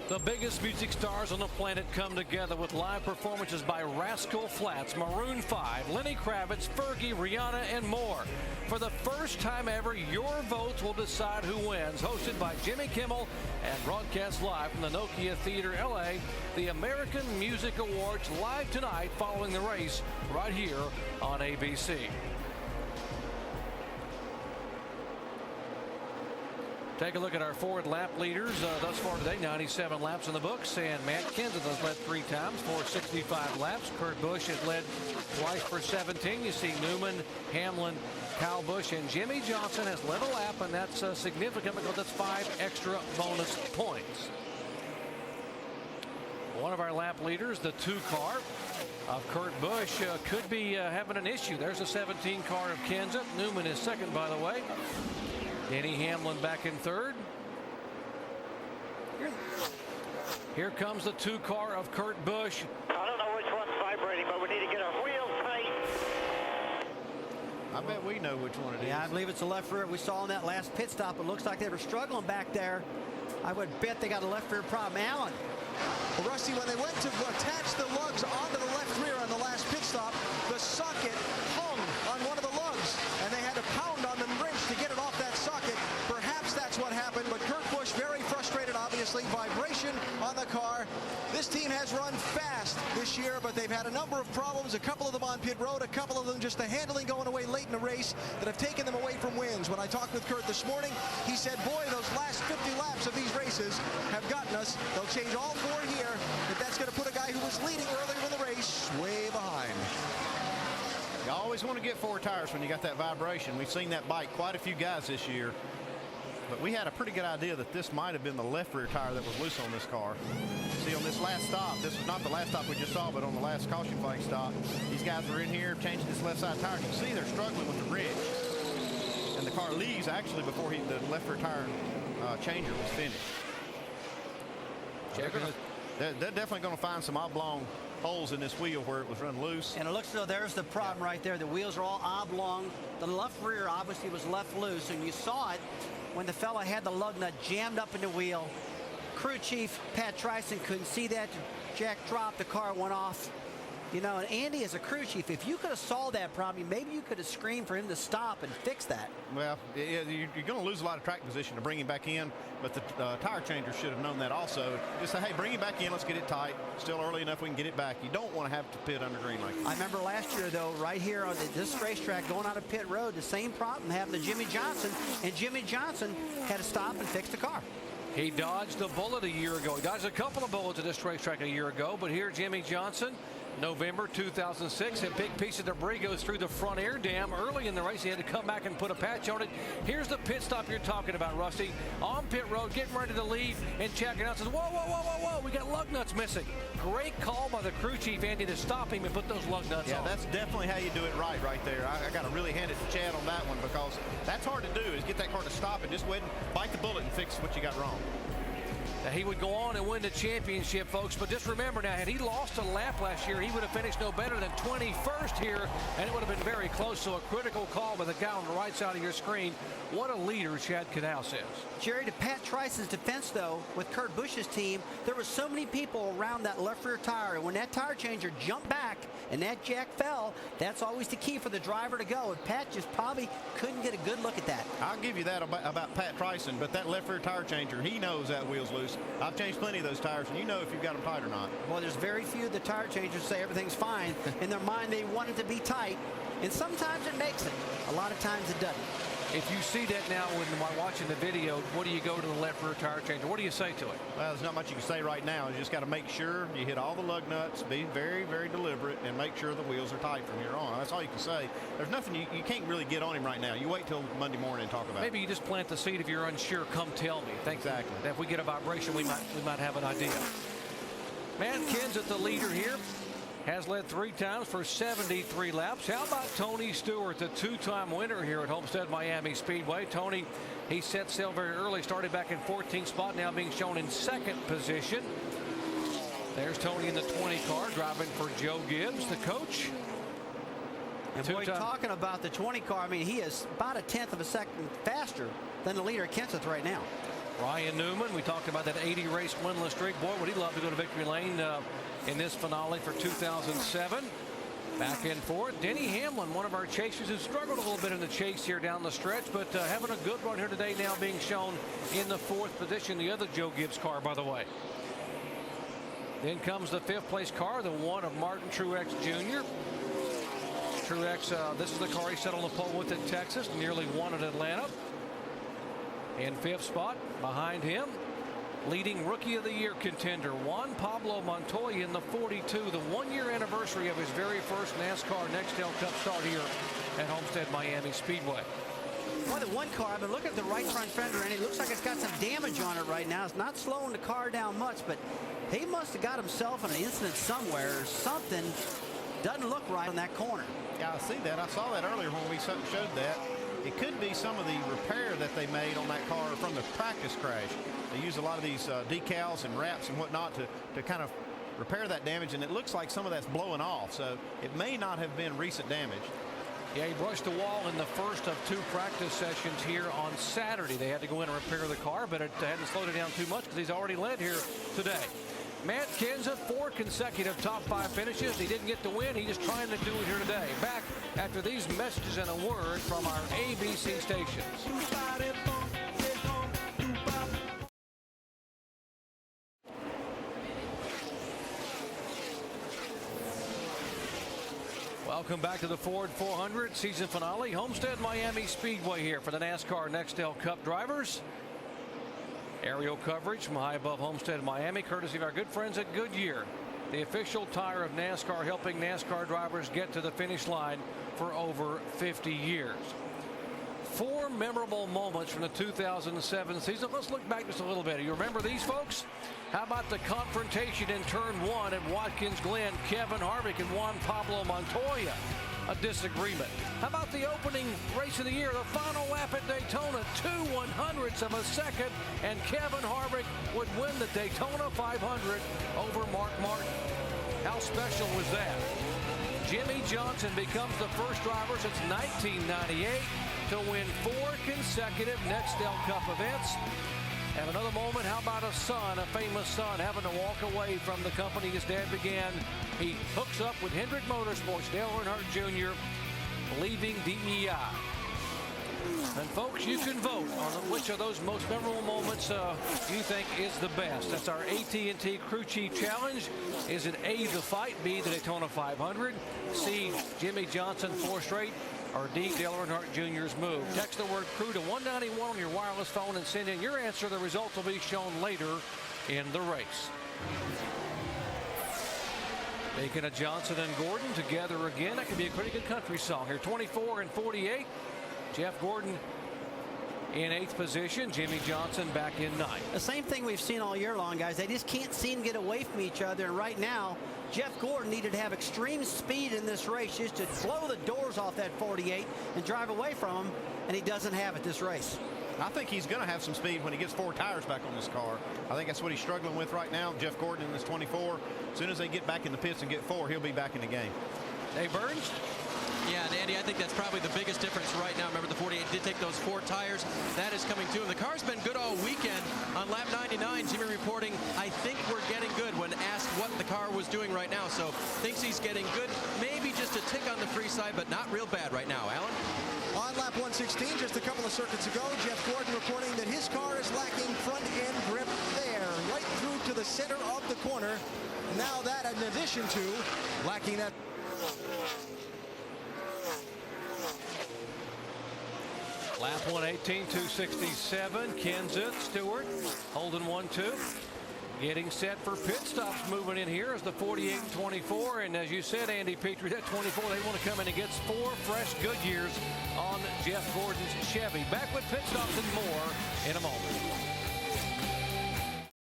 The biggest music stars on the planet come together with live performances by Rascal Flatts, Maroon 5, Lenny Kravitz, Fergie, Rihanna, and more. For the first time ever, your votes will decide who wins. Hosted by Jimmy Kimmel and broadcast live from the Nokia Theater, LA, the American Music Awards live tonight following the race right here on ABC. Take a look at our Ford lap leaders thus far today. 97 laps in the books, and Matt Kenseth has led 3 times for 65 laps. Kurt Busch has led twice for 17. You see Newman, Hamlin, Kyle Busch, and Jimmy Johnson has led a lap, and that's significant because that's 5 extra bonus points. One of our lap leaders, the 2 car of Kurt Busch, could be having an issue. There's a 17 car of Kenseth. Newman is second, by the way. Denny Hamlin back in third. Here comes the 2 car of Kurt Busch. I don't know which one's vibrating, but we need to get our wheels tight. I bet we know which one it is. Yeah, I believe it's the left rear. We saw in that last pit stop, it looks like they were struggling back there. I would bet they got a left rear problem. Alan. Well, Rusty, when they went to attach the lugs onto the left rear on the last pit stop, the socket hung on one of the lugs, and they had to pound on the wrench to get it off that socket. Perhaps that's what happened, but Kurt Busch very frustrated, obviously. Vibration on the car. This team has run fast this year, but they've had a number of problems, a couple of them on pit road, a couple of them just the handling going away late in the race that have taken them away from wins. When I talked with Kurt this morning, he said, boy, those last 50 laps of these races have gotten us. They'll change all 4 here, but that's going to put a guy who was leading earlier in the race way behind. You always want to get 4 tires when you got that vibration. We've seen that bite quite a few guys this year. But we had a pretty good idea that this might have been the left rear tire that was loose on this car. See, on this last stop, this was not the last stop we just saw, but on the last caution flag stop, these guys were in here changing this left side tire. You can see they're struggling with the ridge. And the car leaves actually before the left rear tire changer was finished. They're definitely going to find some oblong holes in this wheel where it was run loose. And it looks as though there's the problem right there. The wheels are all oblong. The left rear obviously was left loose, and you saw it when the fella had the lug nut jammed up in the wheel. Crew chief Pat Tryson couldn't see that. Jack dropped, the car went off. You know, and Andy, as a crew chief, if you could have solved that problem, maybe you could have screamed for him to stop and fix that. Well, you're going to lose a lot of track position to bring him back in, but the tire changer should have known that also. Just say, hey, bring him back in, let's get it tight. Still early enough we can get it back. You don't want to have to pit under green like that. I remember last year, though, right here on this racetrack, going out of pit road, the same problem happened to Jimmy Johnson, and Jimmy Johnson had to stop and fix the car. He dodged a bullet a year ago. He dodged a couple of bullets at this racetrack a year ago, but here Jimmy Johnson, November 2006, a big piece of debris goes through the front air dam. Early in the race, he had to come back and put a patch on it. Here's the pit stop you're talking about, Rusty. On pit road, getting ready to leave, and checking out says, whoa, whoa, whoa, whoa, whoa, we got lug nuts missing. Great call by the crew chief, Andy, to stop him and put those lug nuts on. Yeah, that's definitely how you do it right there. I got to really hand it to Chad on that one, because that's hard to do, is get that car to stop and just go ahead and bite the bullet and fix what you got wrong. Now, he would go on and win the championship, folks, but just remember now, had he lost a lap last year, he would have finished no better than 21st here, and it would have been very close. So a critical call by the guy on the right side of your screen. What a leader Chad Knaus is. Jerry, to Pat Tryson's defense, though, with Kurt Busch's team, there were so many people around that left rear tire, and when that tire changer jumped back and that jack fell, that's always the key for the driver to go, and Pat just probably couldn't get a good look at that. I'll give you that about Pat Tryson, but that left rear tire changer, he knows that wheel's loose. I've changed plenty of those tires, and you know if you've got them tight or not. Well, there's very few of the tire changers say everything's fine. In their mind, they want it to be tight, and sometimes it makes it. A lot of times it doesn't. If you see that now while watching the video, what do you go to the left rear tire changer? What do you say to it? Well, there's not much you can say right now. You just got to make sure you hit all the lug nuts, be very, very deliberate, and make sure the wheels are tight from here on. That's all you can say. There's nothing you can't really get on him right now. You wait till Monday morning and talk about it. Maybe you just plant the seed. If you're unsure, come tell me. Exactly. If we get a vibration, we might have an idea. Matt Kenseth, the leader here, has led 3 times for 73 laps. How about Tony Stewart, the 2-time winner here at Homestead-Miami Speedway? Tony, he set sail very early, started back in 14th spot, now being shown in 2nd position. There's Tony in the 20 car, driving for Joe Gibbs, the coach. And boy, talking about the 20 car, I mean, he is about 1/10 of a second faster than the leader, Kenseth, right now. Ryan Newman, we talked about that 80 race winless streak. Boy, would he love to go to victory lane in this finale for 2007. Back and forth. Denny Hamlin, one of our chasers who struggled a little bit in the chase here down the stretch, but having a good run here today, now being shown in the 4th position. The other Joe Gibbs car, by the way. Then comes the 5th place car, the one of Martin Truex Jr. Truex, this is the car he set on the pole with at Texas, nearly won at Atlanta. In 5th spot behind him, leading Rookie of the Year contender Juan Pablo Montoya in the 42, the 1-year anniversary of his very first NASCAR Nextel Cup start here at Homestead-Miami Speedway. Well, the one car, I've been looking at the right front fender, and it looks like it's got some damage on it right now. It's not slowing the car down much, but he must have got himself in an incident somewhere or something. Doesn't look right on that corner. Yeah, I see that. I saw that earlier when we showed that. It could be some of the repair that they made on that car from the practice crash. They use a lot of these decals and wraps and whatnot to kind of repair that damage, and it looks like some of that's blowing off, so it may not have been recent damage. Yeah, he brushed the wall in the first of 2 practice sessions here on Saturday. They had to go in and repair the car, but it hadn't slowed it down too much because he's already led here today. Matt Kenseth, 4 consecutive top 5 finishes. He didn't get the win. He's just trying to do it here today. Back after these messages and a word from our ABC stations. Welcome back to the Ford 400 season finale. Homestead-Miami Speedway here for the NASCAR Nextel Cup drivers. Aerial coverage from high above Homestead-Miami, courtesy of our good friends at Goodyear, the official tire of NASCAR, helping NASCAR drivers get to the finish line for over 50 years. 4 memorable moments from the 2007 season. Let's look back just a little bit. You remember these, folks? How about the confrontation in turn 1 at Watkins Glen? Kevin Harvick and Juan Pablo Montoya. A disagreement. How about the opening race of the year, the final lap at Daytona, 2/100ths of a second, and Kevin Harvick would win the Daytona 500 over Mark Martin. How special was that? Jimmy Johnson becomes the first driver since 1998 to win 4 consecutive Nextel Cup events. And another moment, how about a son, a famous son, having to walk away from the company his dad began. He hooks up with Hendrick Motorsports, Dale Earnhardt Jr., leaving DEI. And folks, you can vote on which of those most memorable moments you think is the best. That's our AT&T Crew Chief Challenge. Is it A, the fight, B, the Daytona 500, C, Jimmy Johnson 4 straight, or D, Dale Earnhardt Jr.'s move? Text the word crew to 191 on your wireless phone and send in your answer. The results will be shown later in the race. Making a Johnson and Gordon together again. That could be a pretty good country song here. 24 and 48. Jeff Gordon in 8th position. Jimmy Johnson back in 9th. The same thing we've seen all year long, guys. They just can't seem to get away from each other. And right now, Jeff Gordon needed to have extreme speed in this race just to blow the doors off that 48 and drive away from him, and he doesn't have it this race. I think he's going to have some speed when he gets 4 tires back on this car. I think that's what he's struggling with right now. Jeff Gordon in this 24. As soon as they get back in the pits and get 4, he'll be back in the game. Dave Burns? Yeah, and Andy, I think that's probably the biggest difference right now. Remember, the 48 did take those 4 tires. That is coming to him. The car's been good all weekend. On lap 99, Jimmy reporting, I think we're getting good, when asked what the car was doing right now. So thinks he's getting good. Maybe just a tick on the free side, but not real bad right now. Alan? On lap 116, just a couple of circuits ago, Jeff Gordon reporting that his car is lacking front-end grip there, right through to the center of the corner. Now that in addition to lacking that. Lap 118, 267. Kenseth, Stewart, Holden 1-2. Getting set for pit stops, moving in here as the 48 and 24. And as you said, Andy Petrie, that 24, they want to come in and get 4 fresh Goodyears on Jeff Gordon's Chevy. Back with pit stops and more in a moment.